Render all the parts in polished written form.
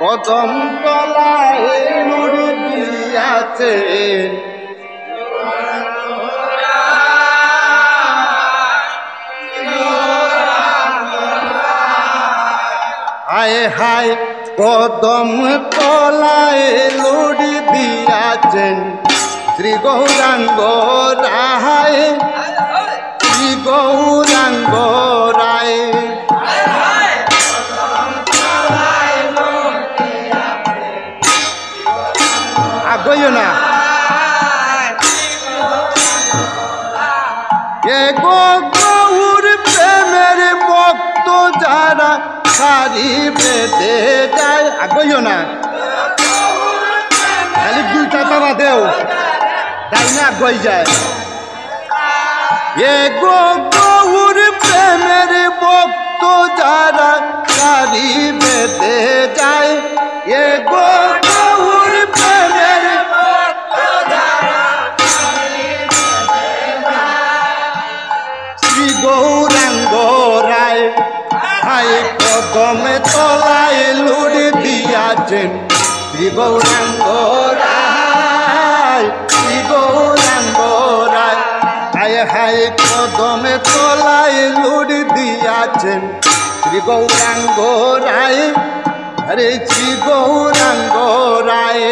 কদম তলায় নূর দিয়াছেন হায় হায় কদম তলায় নূর দিয়াছেন শ্রী গৌরাঙ্গ রায় শ্রী গৌরাঙ্গ রায় আগইও না এ গৌর প্রেমের ভক্ত যারা সারি বেঁধে যায় আগইও না খালি দুইটা তারা দেও তাই না গই যায় এ গৌর প্রেমের ভক্ত যারা সারি বেঁধে যায় এ গৌর প্রেমের ভক্ত যারা শ্রী গৌরাঙ্গ রায় হায় কদমে তলায় লুড়ি দিয়াছেন শ্রী গৌরাঙ্গ রায় শ্রী গৌরাঙ্গ রায় হায় হায় কদমে তলায় লুড়ি দিয়াছেন শ্রী গৌরাঙ্গ রায় হরে শ্রী গৌরাঙ্গ রায়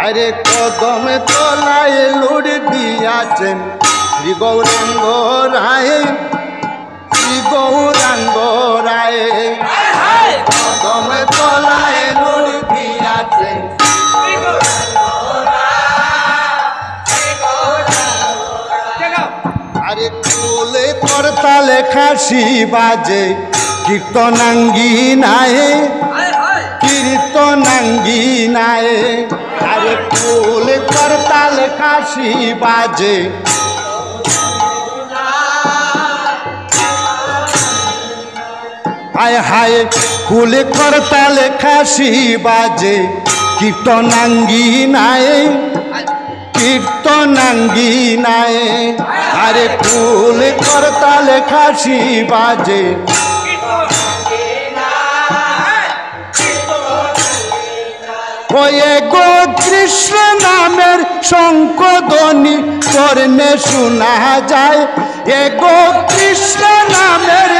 আরে কদমে তলায় লুড়ি দিয়াছেন শ্রী গৌরাঙ্গ রায় শ্রী গৌরাঙ্গ রায় কদমে তলায় লুড়ি দিয়াছেন আরে কুলে করতালে খাসি বাজে কীর্তনাঙ্গী নাই কীর্তনাঙ্গী নাই আরে কুলে করতালে খাসি বাজে হায় হায় কুলে করতালে খাসি বাজে কীর্তনাঙ্গী নাই কীর্তনাঙ্গী নাই আরে ফুল করতালে খাসি বাজে ওয়ে গো কৃষ্ণ নামের শঙ্খধ্বনি কর্ণে শোনা যায় এ গো কৃষ্ণ নামের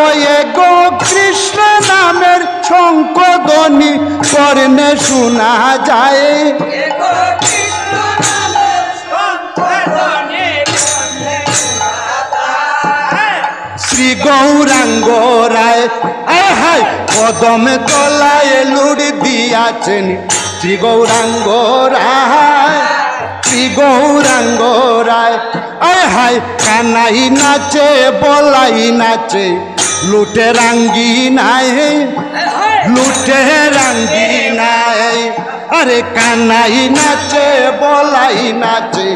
ওয়ে গো কৃষ্ণ নামের শঙ্খধ্বনি কর্ণে শোনা যায় শ্রী গৌরাঙ্গ রায় আয় হায় কদমে তলায় লুড়ি দিয়াছেন শ্রী গৌরাঙ্গ রায় শ্রী গৌরাঙ্গ রায় আয় হায় কানাই নাচে বলাই নাচে লুটে রাঙ্গি নাই লুটে রাঙ্গি নাই আরে কানাই নাচে বলাই নাচে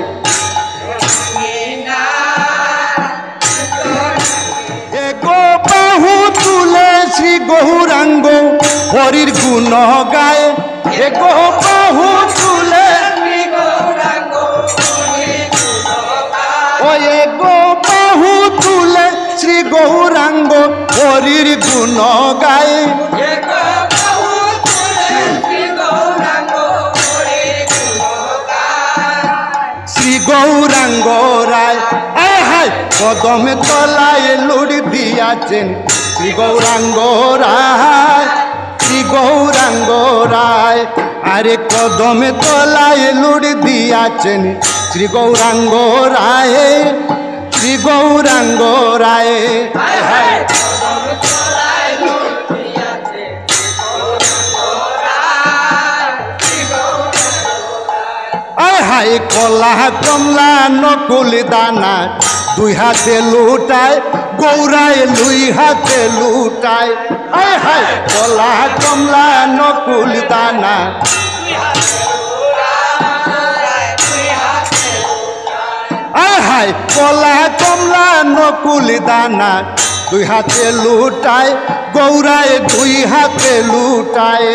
বাহু তুলে শ্রী গৌরাঙ্গ হরির গুণ গায় এ গো বাহু তুলে ওয়ে গো বাহু তুলে শ্রী গৌরাঙ্গ হরির গুণ গায় শ্রী গৌরাঙ্গ রায় আয় হায় কদমে তলায় লুড়ি দিয়াছেন শ্রী গৌরাঙ্গ রায় শ্রী গৌরাঙ্গ রায় আরে কদমে তলায় লুড়ি দিয়াছেন শ্রী গৌরাঙ্গ রায় শ্রী গৌরাঙ্গ রায় আয় হায় আয় হায় কলা কমলা নকুল দানা দুই হাতে লুটায় গৌরায় লুই হাতে লুটায় আয় হায় কলা কমলা নকুল দানা আয় হায় কলা কমলা নকুল দানা দুই হাতে লুটায় গৌরায় দুই হাতে লুটায়।